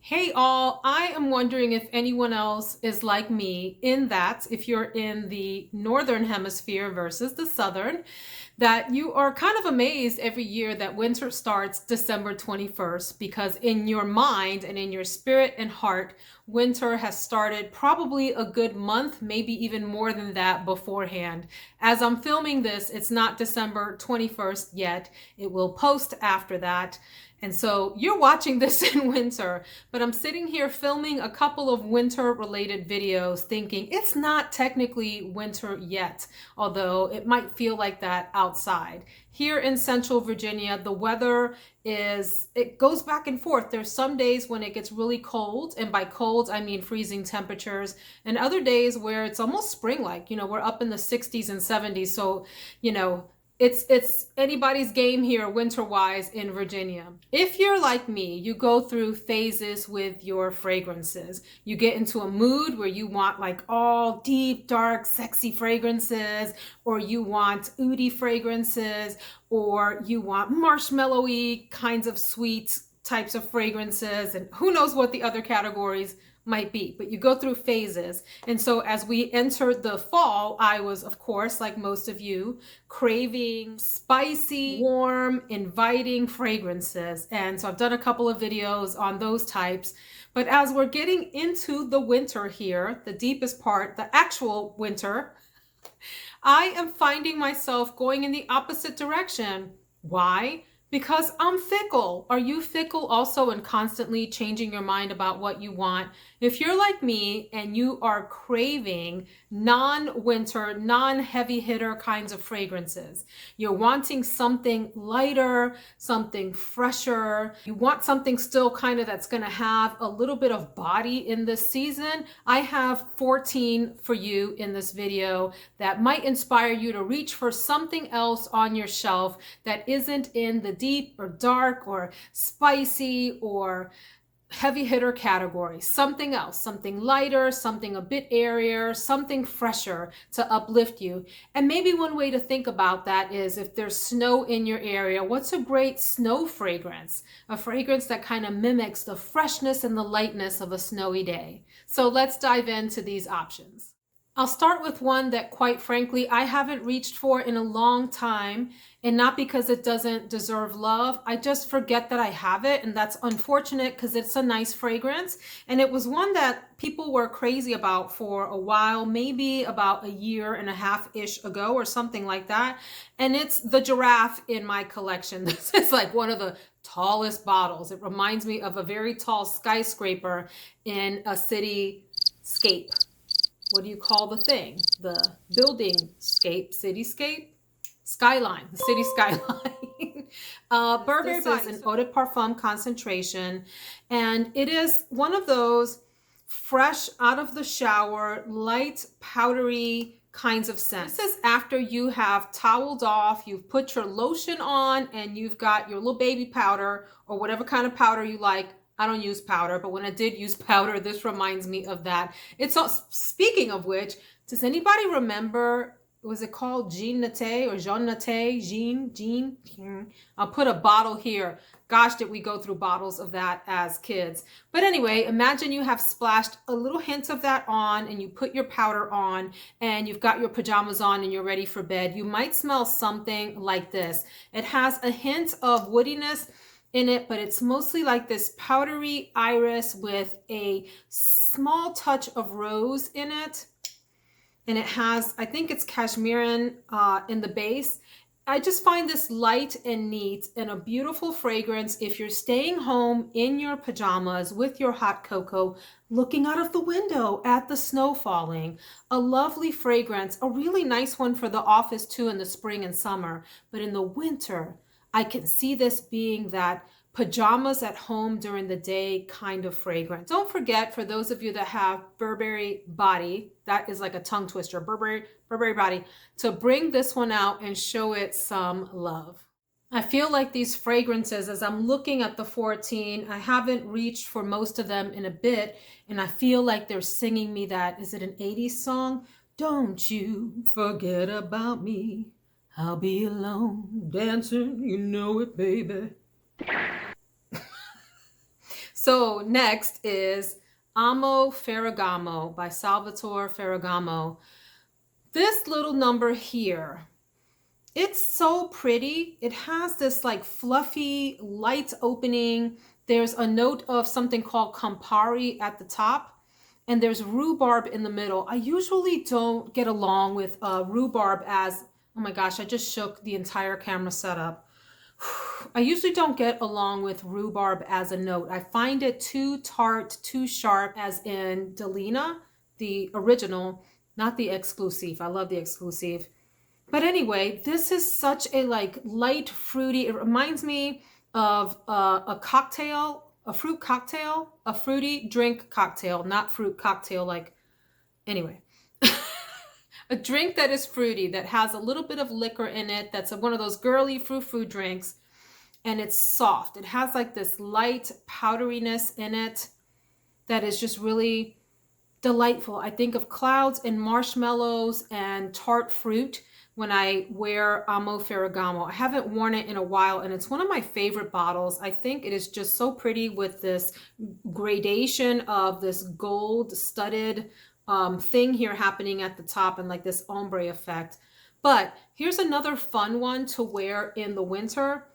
Hey all, I am wondering if anyone else is like me in that if you're in the northern hemisphere versus the southern, that you are kind of amazed every year that winter starts December 21st because in your mind and in your spirit and heart, winter has started probably a good month, maybe even more than that beforehand. As I'm filming this, it's not December 21st yet. It will post after that. And so you're watching this in winter, but I'm sitting here filming a couple of winter related videos thinking it's not technically winter yet, although it might feel like that outside. Here in Central Virginia, the weather it goes back and forth. There's some days when it gets really cold, and by cold, I mean freezing temperatures, and other days where it's almost spring-like. We're up in the 60s and 70s. So, you know, it's anybody's game here winter wise in Virginia. If you're like me, you go through phases with your fragrances. You get into a mood where you want like all deep, dark, sexy fragrances, or you want oudi fragrances, or you want marshmallowy kinds of sweet types of fragrances, and who knows what the other categories might be, but you go through phases. And so as we entered the fall, I was, of course, like most of you, craving spicy, warm, inviting fragrances. And so I've done a couple of videos on those types. But as we're getting into the winter here, the deepest part, the actual winter, I am finding myself going in the opposite direction. Why? Because I'm fickle. Are you fickle also and constantly changing your mind about what you want? If you're like me and you are craving non-winter, non-heavy hitter kinds of fragrances, you're wanting something lighter, something fresher, you want something still kind of that's going to have a little bit of body in this season, I have 14 for you in this video that might inspire you to reach for something else on your shelf that isn't in the deep or dark or spicy or heavy hitter category. Something else, something lighter, something a bit airier, something fresher to uplift you. And maybe one way to think about that is if there's snow in your area, what's a great snow fragrance? A fragrance that kind of mimics the freshness and the lightness of a snowy day. So let's dive into these options. I'll start with one that, quite frankly, I haven't reached for in a long time, and not because it doesn't deserve love. I just forget that I have it, and that's unfortunate because it's a nice fragrance, and it was one that people were crazy about for a while, maybe about a year and a half-ish ago or something like that, and it's the giraffe in my collection. This is like one of the tallest bottles. It reminds me of a very tall skyscraper in a cityscape. What do you call the thing? The building scape, cityscape? Skyline, the city skyline. Burberry Body is an eau de parfum concentration, and it is one of those fresh out of the shower, light, powdery kinds of scents. This is after you have toweled off, you've put your lotion on, and you've got your little baby powder or whatever kind of powder you like. I don't use powder, but when I did use powder, this reminds me of that. It's all, speaking of which, does anybody remember, was it called Jean Nate or Jean Nate? Jean? I'll put a bottle here. Gosh, did we go through bottles of that as kids. But anyway, imagine you have splashed a little hint of that on and you put your powder on and you've got your pajamas on and you're ready for bed. You might smell something like this. It has a hint of woodiness in it, but it's mostly like this powdery iris with a small touch of rose in it. And it has, I think it's cashmere in the base. I just find this light and neat and a beautiful fragrance if you're staying home in your pajamas with your hot cocoa, looking out of the window at the snow falling. A lovely fragrance, a really nice one for the office too in the spring and summer. But in the winter, I can see this being that pajamas at home during the day kind of fragrance. Don't forget, for those of you that have Burberry Body, that is like a tongue twister, Burberry Body, to bring this one out and show it some love. I feel like these fragrances, as I'm looking at the 14, I haven't reached for most of them in a bit, and I feel like they're singing me that, is it an 80s song? Don't you forget about me. I'll be alone, dancing, you know it, baby. So next is Amo Ferragamo by Salvatore Ferragamo. This little number here, it's so pretty. It has this like fluffy light opening. There's a note of something called Campari at the top, and there's rhubarb in the middle. I usually don't get along with rhubarb as, oh my gosh, I just shook the entire camera setup. I usually don't get along with rhubarb as a note. I find it too tart, too sharp, as in Delina, the original, not the exclusive. I love the exclusive. But anyway, this is such a like light fruity. It reminds me of a cocktail, a fruit cocktail, a fruity drink cocktail, not fruit cocktail like, anyway. A drink that is fruity, that has a little bit of liquor in it, that's one of those girly frou-frou drinks, and it's soft. It has like this light powderiness in it that is just really delightful. I think of clouds and marshmallows and tart fruit when I wear Amo Ferragamo. I haven't worn it in a while, and it's one of my favorite bottles. I think it is just so pretty with this gradation of this gold studded thing here happening at the top and like this ombre effect. But here's another fun one to wear in the winter.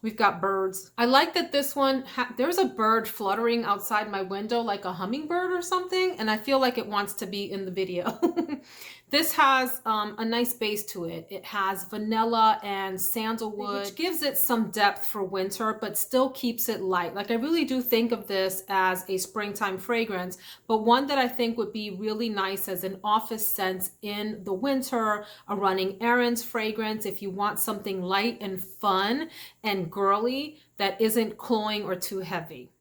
We've got birds. I like that this one, there's a bird fluttering outside my window like a hummingbird or something, and I feel like it wants to be in the video. This has a nice base to it. It has vanilla and sandalwood, which gives it some depth for winter, but still keeps it light. Like I really do think of this as a springtime fragrance, but one that I think would be really nice as an office scent in the winter, a running errands fragrance, if you want something light and fun and girly that isn't cloying or too heavy.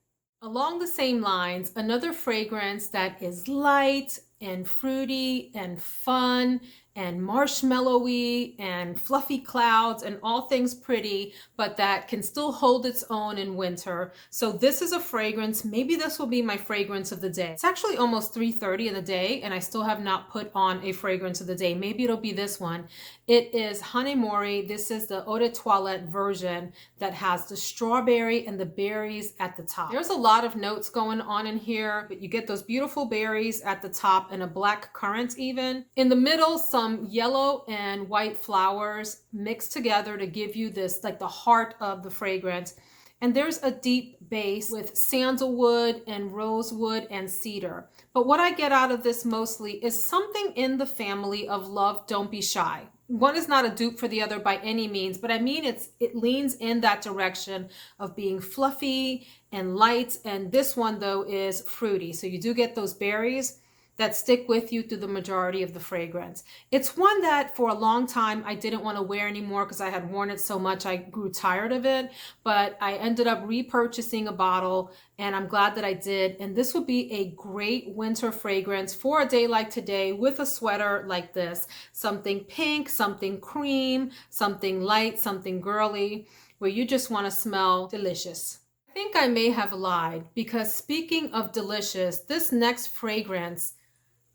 Along the same lines, another fragrance that is light and fruity and fun and marshmallowy and fluffy clouds and all things pretty, but that can still hold its own in winter. So this is a fragrance. Maybe this will be my fragrance of the day. It's actually almost 3:30 in the day and I still have not put on a fragrance of the day. Maybe it'll be this one. It is Hanae Mori. This is the Eau de Toilette version that has the strawberry and the berries at the top. There's a lot of notes going on in here, but you get those beautiful berries at the top and a black currant even. In the middle, some yellow and white flowers mixed together to give you this, like the heart of the fragrance. And there's a deep base with sandalwood and rosewood and cedar. But what I get out of this mostly is something in the family of Love, Don't Be Shy. One is not a dupe for the other by any means, but I mean it leans in that direction of being fluffy and light. And this one though is fruity. So you do get those berries that stick with you through the majority of the fragrance. It's one that for a long time I didn't want to wear anymore because I had worn it so much I grew tired of it, but I ended up repurchasing a bottle and I'm glad that I did. And this would be a great winter fragrance for a day like today with a sweater like this. Something pink, something cream, something light, something girly, where you just want to smell delicious. I think I may have lied because speaking of delicious, this next fragrance,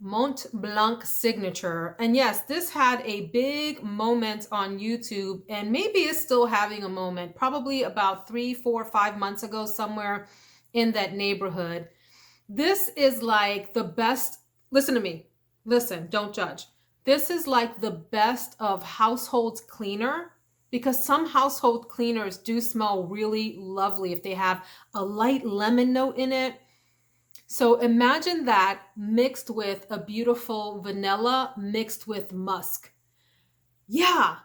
Montblanc Signature. And yes, this had a big moment on YouTube and maybe is still having a moment, probably about 3, 4, 5 months ago, somewhere in that neighborhood. This is like the best, listen to me, listen, don't judge. This is like the best of household cleaner because some household cleaners do smell really lovely if they have a light lemon note in it. So imagine that mixed with a beautiful vanilla mixed with musk. Yeah,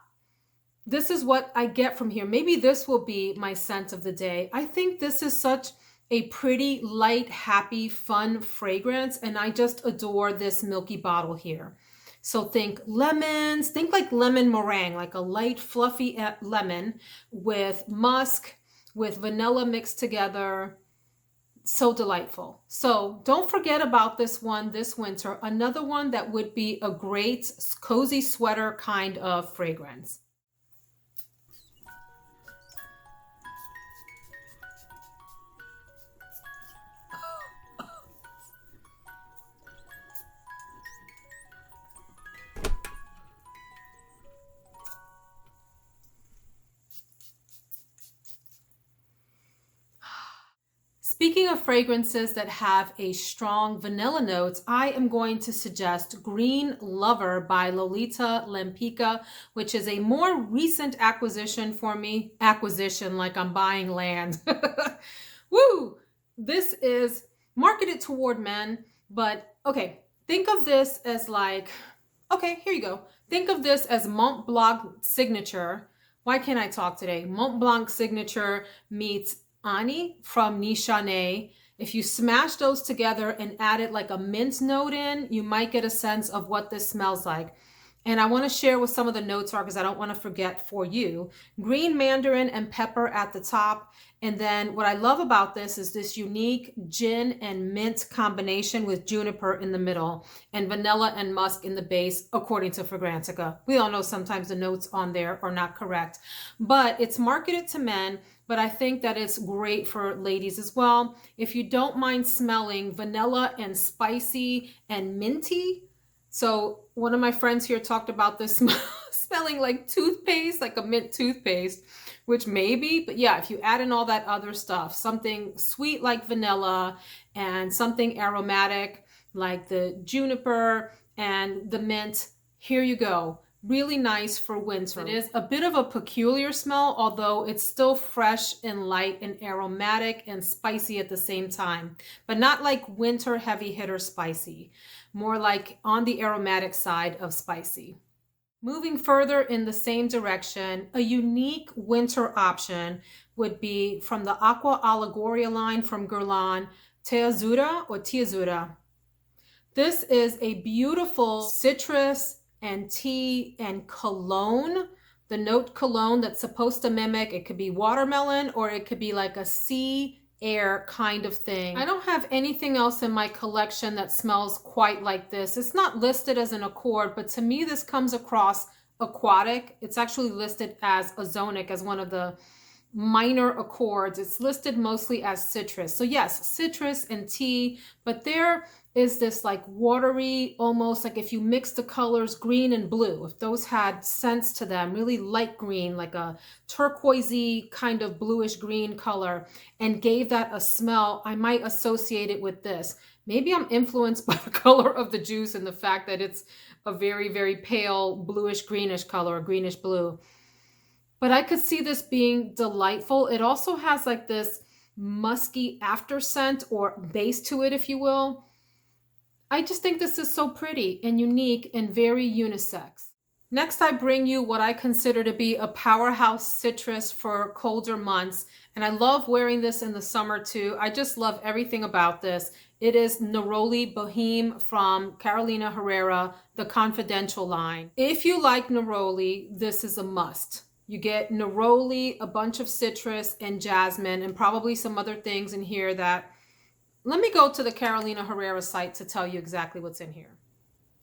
this is what I get from here. Maybe this will be my scent of the day. I think this is such a pretty, light, happy, fun fragrance, and I just adore this milky bottle here. So think lemons, think like lemon meringue, like a light, fluffy lemon with musk, with vanilla mixed together. So delightful. So don't forget about this one this winter. Another one that would be a great cozy sweater kind of fragrance. Speaking of fragrances that have a strong vanilla notes, I am going to suggest Green Lover by Lolita Lempicka, which is a more recent acquisition for me. Acquisition like I'm buying land. Woo! This is marketed toward men, but okay, think of this as like, okay, here you go. Think of this as Montblanc Signature. Why can't I talk today? Montblanc Signature meets Ani from Nishane. If you smash those together and added like a mint note in, you might get a sense of what this smells like. And I want to share what some of the notes are because I don't want to forget for you. Green mandarin and pepper at the top. And then what I love about this is this unique gin and mint combination with juniper in the middle and vanilla and musk in the base, according to Fragrantica. We all know sometimes the notes on there are not correct, but it's marketed to men, but I think that it's great for ladies as well. If you don't mind smelling vanilla and spicy and minty. So one of my friends here talked about this smelling like toothpaste, like a mint toothpaste, which maybe, but yeah, if you add in all that other stuff, something sweet like vanilla and something aromatic like the juniper and the mint, here you go. Really nice for winter. It is a bit of a peculiar smell, although it's still fresh and light and aromatic and spicy at the same time, but not like winter heavy hitter spicy, more like on the aromatic side of spicy. Moving further in the same direction, a unique winter option would be from the Aqua Allegoria line from Guerlain, Teazzura. This is a beautiful citrus and tea and cologne, the note cologne that's supposed to mimic, it could be watermelon or it could be like a sea air kind of thing. I don't have anything else in my collection that smells quite like this. It's not listed as an accord, but to me this comes across aquatic. It's actually listed as ozonic as one of the minor accords. It's listed mostly as citrus. So yes, citrus and tea, but there is this like watery, almost like if you mix the colors green and blue, if those had scents to them, really light green, like a turquoisey kind of bluish green color, and gave that a smell, I might associate it with this. Maybe I'm influenced by the color of the juice and the fact that it's a very, very pale bluish greenish color, greenish blue. But I could see this being delightful. It also has like this musky after scent or base to it, if you will. I just think this is so pretty and unique and very unisex. Next, I bring you what I consider to be a powerhouse citrus for colder months. And I love wearing this in the summer too. I just love everything about this. It is Neroli Boheme from Carolina Herrera, the Confidential line. If you like Neroli, this is a must. You get neroli, a bunch of citrus and jasmine, and probably some other things in here that, let me go to the Carolina Herrera site to tell you exactly what's in here.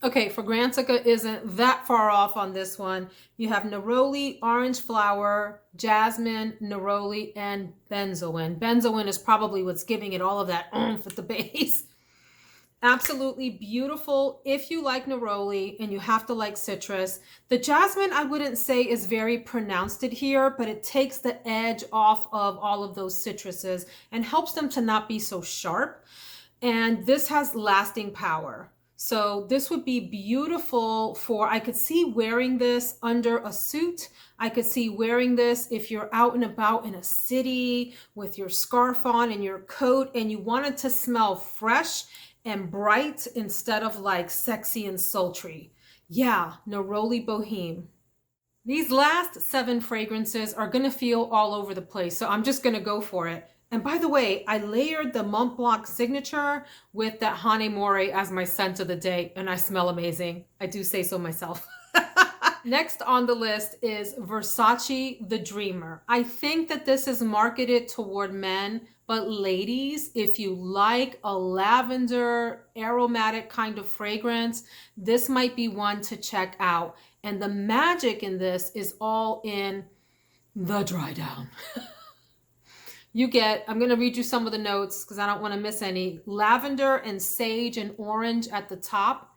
Okay, Fragrantica isn't that far off on this one. You have neroli, orange flower, jasmine, neroli, and benzoin. Benzoin is probably what's giving it all of that oomph at the base. Absolutely beautiful if you like neroli and you have to like citrus. The jasmine, I wouldn't say is very pronounced here, but it takes the edge off of all of those citruses and helps them to not be so sharp. And this has lasting power. So this would be beautiful for, I could see wearing this under a suit. I could see wearing this if you're out and about in a city with your scarf on and your coat and you wanted to smell fresh and bright instead of like sexy and sultry. Yeah, Neroli Boheme. These last 7 fragrances are gonna feel all over the place, so I'm just gonna go for it. And by the way, I layered the Montblanc Signature with that Hanae Mori as my scent of the day, and I smell amazing. I do say so myself. Next on the list is Versace The Dreamer. I think that this is marketed toward men, but ladies, if you like a lavender aromatic kind of fragrance, this might be one to check out. And the magic in this is all in the dry down. You get, I'm going to read you some of the notes because I don't want to miss any. Lavender and sage and orange at the top.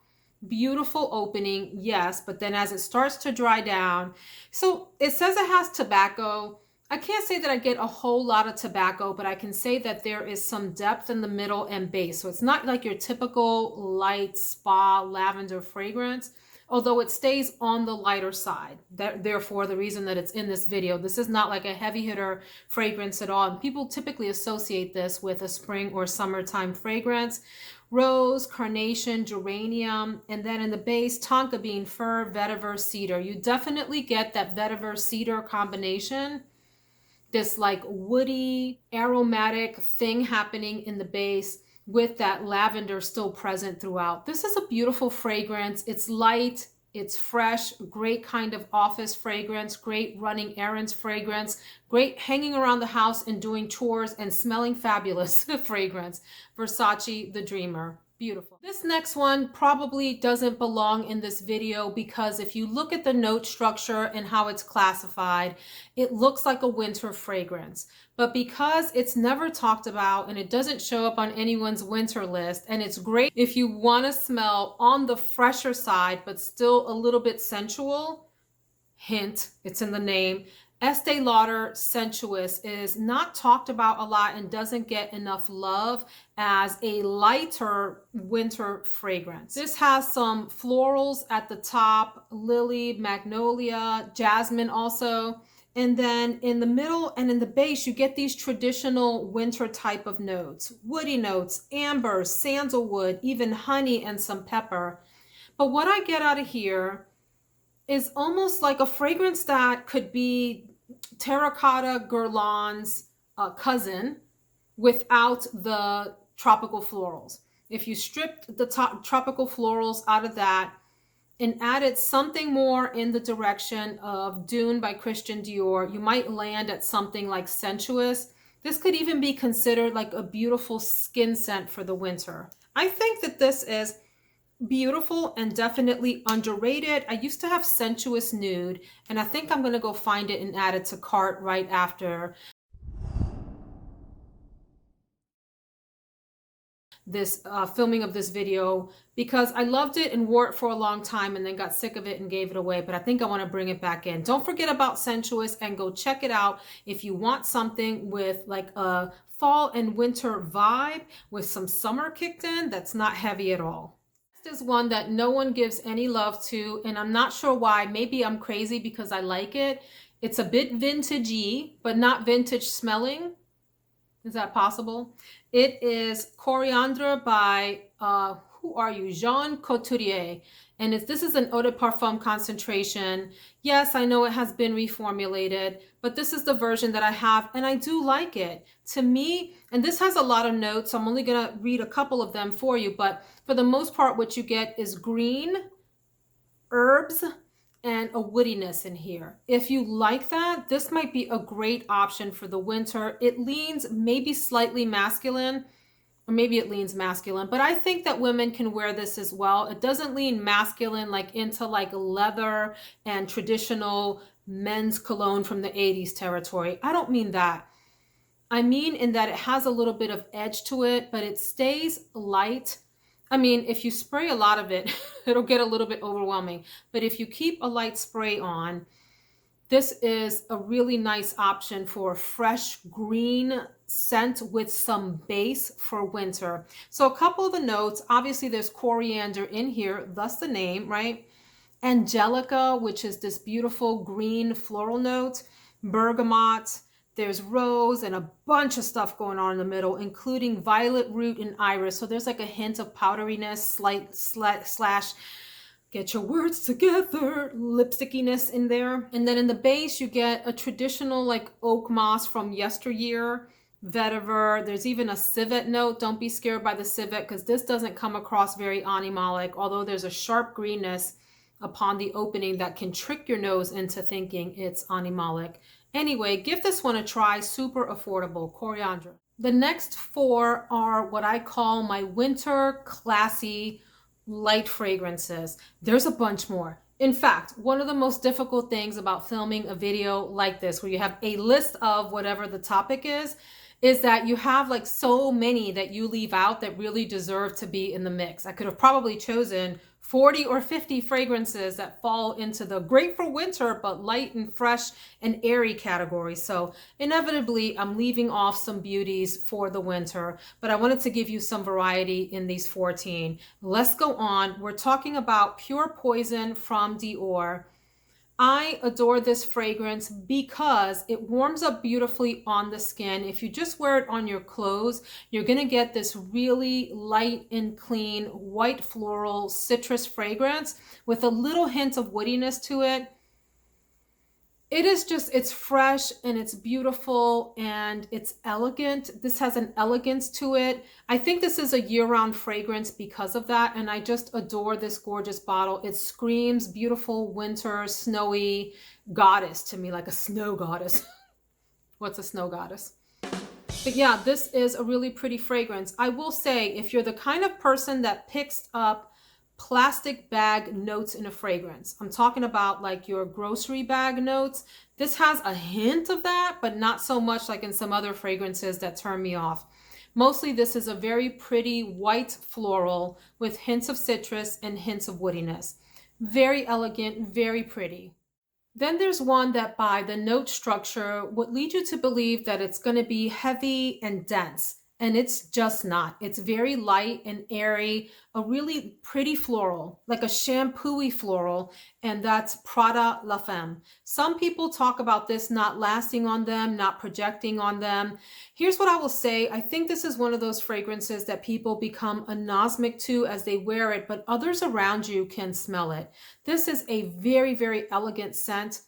Beautiful opening, yes, but then as it starts to dry down, so it says it has tobacco. I can't say that I get a whole lot of tobacco, but I can say that there is some depth in the middle and base. So it's not like your typical light spa lavender fragrance, although it stays on the lighter side. Therefore, the reason that it's in this video, this is not like a heavy hitter fragrance at all. And people typically associate this with a spring or summertime fragrance. Rose, carnation, geranium, and then in the base, tonka bean, fir, vetiver, cedar. You definitely get that vetiver cedar combination, this like woody aromatic thing happening in the base with that lavender still present throughout. This is a beautiful fragrance. It's light, it's fresh, great kind of office fragrance, great running errands fragrance, great hanging around the house and doing chores and smelling fabulous fragrance. Versace The Dreamer. Beautiful. This next one probably doesn't belong in this video because if you look at the note structure and how it's classified, it looks like a winter fragrance. But because it's never talked about and it doesn't show up on anyone's winter list, and it's great if you want to smell on the fresher side but still a little bit sensual, hint, it's in the name, Estee Lauder Sensuous is not talked about a lot and doesn't get enough love as a lighter winter fragrance. This has some florals at the top, lily, magnolia, jasmine also. And then in the middle and in the base, you get these traditional winter type of notes, woody notes, amber, sandalwood, even honey and some pepper. But what I get out of here is almost like a fragrance that could be terracotta Guerlain's cousin without the tropical florals. If you stripped the tropical florals out of that and added something more in the direction of Dune by Christian Dior, you might land at something like Sensuous. This could even be considered like a beautiful skin scent for the winter. I think that this is beautiful and definitely underrated. I used to have Sensuous Nude, and I think I'm going to go find it and add it to cart right after this filming of this video, because I loved it and wore it for a long time and then got sick of it and gave it away. But I think I want to bring it back in. Don't forget about Sensuous and go check it out if you want something with like a fall and winter vibe with some summer kicked in that's not heavy at all. Is one that no one gives any love to, and I'm not sure why. Maybe I'm crazy because I like it. It's a bit vintagey, but not vintage smelling. Is that possible? It is Coriandre by who are you? Jean Couturiere. And this is an eau de parfum concentration. Yes, I know it has been reformulated, but this is the version that I have, and I do like it. To me, and this has a lot of notes, so I'm only going to read a couple of them for you, but for the most part, what you get is green, herbs, and a woodiness in here. If you like that, this might be a great option for the winter. It leans maybe slightly masculine, or maybe it leans masculine, but I think that women can wear this as well. It doesn't lean masculine like into like leather and traditional men's cologne from the 80s territory. I don't mean that. I mean in that it has a little bit of edge to it, but it stays light. I mean, if you spray a lot of it, it'll get a little bit overwhelming. But if you keep a light spray on, this is a really nice option for a fresh green scent with some base for winter. So a couple of the notes, obviously there's coriander in here, thus the name, right? Angelica, which is this beautiful green floral note, bergamot, there's rose and a bunch of stuff going on in the middle, including violet root and iris. So there's like a hint of powderiness, slight slash, get your words together, lipstickiness in there. And then in the base, you get a traditional like oak moss from yesteryear, vetiver. There's even a civet note. Don't be scared by the civet because this doesn't come across very animalic, although there's a sharp greenness upon the opening that can trick your nose into thinking it's animalic. Anyway, give this one a try. Super affordable. Coriandre. The next four are what I call my winter classy light fragrances. There's a bunch more. In fact, one of the most difficult things about filming a video like this, where you have a list of whatever the topic is is that you have like so many that you leave out that really deserve to be in the mix. I could have probably chosen 40 or 50 fragrances that fall into the great for winter, but light and fresh and airy category. So inevitably, I'm leaving off some beauties for the winter, but I wanted to give you some variety in these 14. Let's go on. We're talking about Pure Poison from Dior. I adore this fragrance because it warms up beautifully on the skin. If you just wear it on your clothes, you're going to get this really light and clean white floral citrus fragrance with a little hint of woodiness to it. It is just, it's fresh and it's beautiful and it's elegant. This has an elegance to it. I think this is a year-round fragrance because of that, and I just adore this gorgeous bottle. It screams beautiful winter, snowy goddess to me, like a snow goddess. What's a snow goddess? But yeah, this is a really pretty fragrance. I will say, if you're the kind of person that picks up plastic bag notes in a fragrance, I'm talking about like your grocery bag notes, this has a hint of that, but not so much like in some other fragrances that turn me off. Mostly this is a very pretty white floral with hints of citrus and hints of woodiness. Very elegant, very pretty. Then there's one that by the note structure would lead you to believe that it's going to be heavy and dense. And it's just not. It's very light and airy, a really pretty floral, like a shampoo-y floral, and that's Prada La Femme. Some people talk about this not lasting on them, not projecting on them. Here's what I will say. I think this is one of those fragrances that people become anosmic to as they wear it, but others around you can smell it. This is a very, very elegant scent.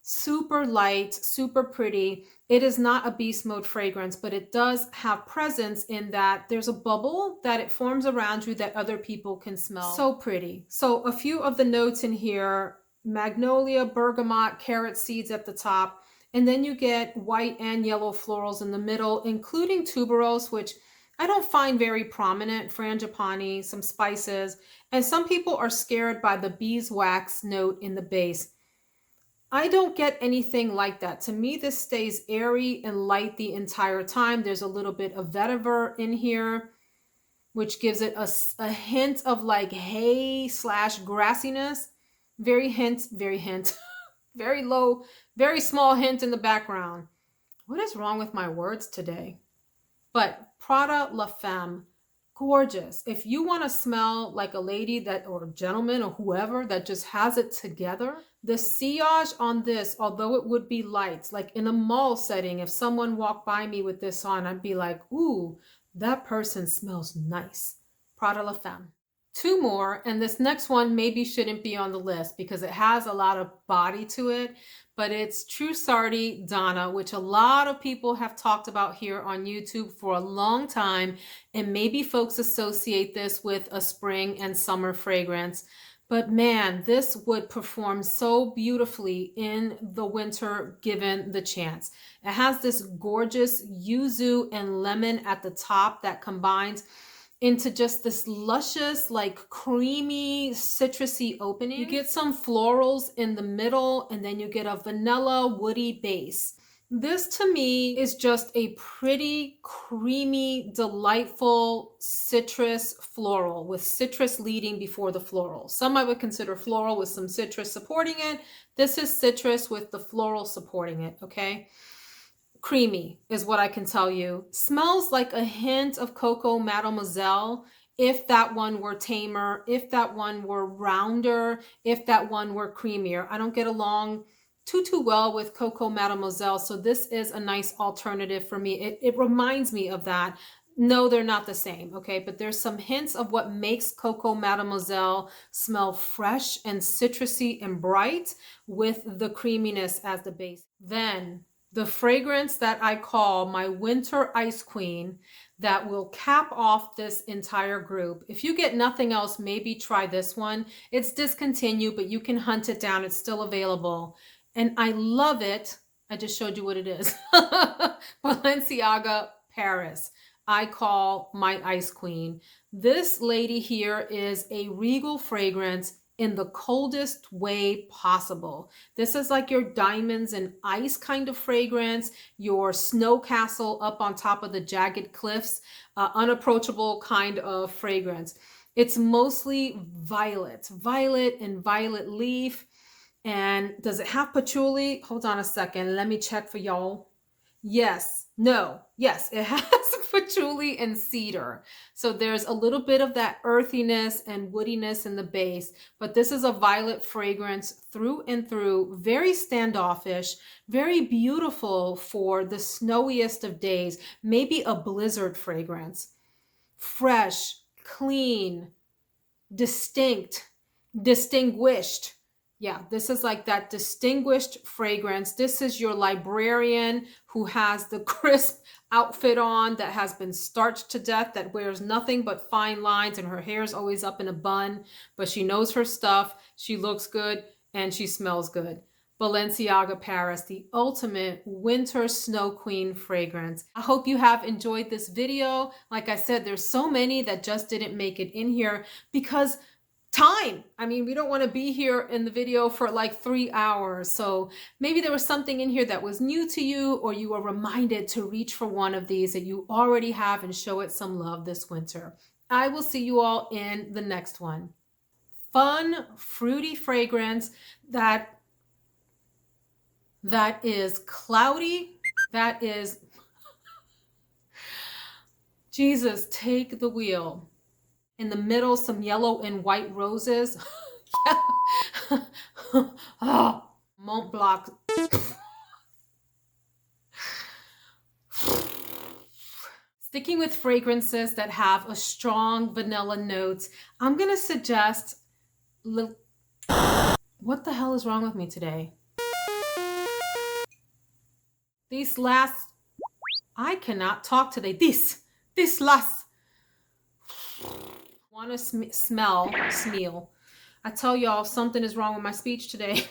Super light, super pretty. It is not a beast mode fragrance, but it does have presence in that there's a bubble that it forms around you that other people can smell. So pretty. So a few of the notes in here: magnolia, bergamot, carrot seeds at the top, and then you get white and yellow florals in the middle, including tuberose, which I don't find very prominent, frangipani, some spices, and some people are scared by the beeswax note in the base. I don't get anything like that. To me, this stays airy and light the entire time. There's a little bit of vetiver in here, which gives it a hint of like hay slash grassiness. Very hint, very low, very small hint in the background. What is wrong with my words today? But Prada La Femme, gorgeous. If you want to smell like a lady that, or gentleman or whoever that just has it together, the sillage on this, although it would be light, like in a mall setting, if someone walked by me with this on, I'd be like, ooh, that person smells nice. Prada La Femme. Two more, and this next one maybe shouldn't be on the list because it has a lot of body to it, but it's Trussardi Donna, which a lot of people have talked about here on YouTube for a long time, and maybe folks associate this with a spring and summer fragrance. But man, this would perform so beautifully in the winter given the chance. It has this gorgeous yuzu and lemon at the top that combines into just this luscious, like creamy, citrusy opening. You get some florals in the middle, and then you get a vanilla woody base. This to me is just a pretty, creamy, delightful citrus floral with citrus leading before the floral. Some I would consider floral with some citrus supporting it. This is citrus with the floral supporting it, okay? Creamy is what I can tell you. Smells like a hint of Coco Mademoiselle, if that one were tamer, if that one were rounder, if that one were creamier. I don't get along too well with Coco Mademoiselle, so this is a nice alternative for me. It reminds me of that. No, they're not the same, okay? But there's some hints of what makes Coco Mademoiselle smell fresh and citrusy and bright with the creaminess as the base. Then the fragrance that I call my winter ice queen that will cap off this entire group. If you get nothing else, maybe try this one. It's discontinued, but you can hunt it down. It's still available. And I love it. I just showed you what it is. Balenciaga Paris. I call my ice queen. This lady here is a regal fragrance in the coldest way possible. This is like your diamonds and ice kind of fragrance, your snow castle up on top of the jagged cliffs, unapproachable kind of fragrance. It's mostly violet and violet leaf. And does it have patchouli? Hold on a second. Let me check for y'all. Yes, no, yes, it has patchouli and cedar. So there's a little bit of that earthiness and woodiness in the base, but this is a violet fragrance through and through, very standoffish, very beautiful for the snowiest of days, maybe a blizzard fragrance. Fresh, clean, distinct, distinguished. Yeah, this is like that distinguished fragrance. This is your librarian who has the crisp outfit on that has been starched to death, that wears nothing but fine lines and her hair is always up in a bun, but she knows her stuff, she looks good, and she smells good. Balenciaga Paris, the ultimate winter snow queen fragrance. I hope you have enjoyed this video. Like I said, there's so many that just didn't make it in here because time. I mean, we don't want to be here in the video for like 3 hours. So maybe there was something in here that was new to you, or you were reminded to reach for one of these that you already have and show it some love this winter. I will see you all in the next one. Fun, fruity fragrance that is cloudy, that is, Jesus, take the wheel. In the middle, some yellow and white roses. Oh, Montblanc. Sticking with fragrances that have a strong vanilla note, I'm going to suggest... What the hell is wrong with me today? These last... I cannot talk today. This last... Want to smell. I tell y'all something is wrong with my speech today.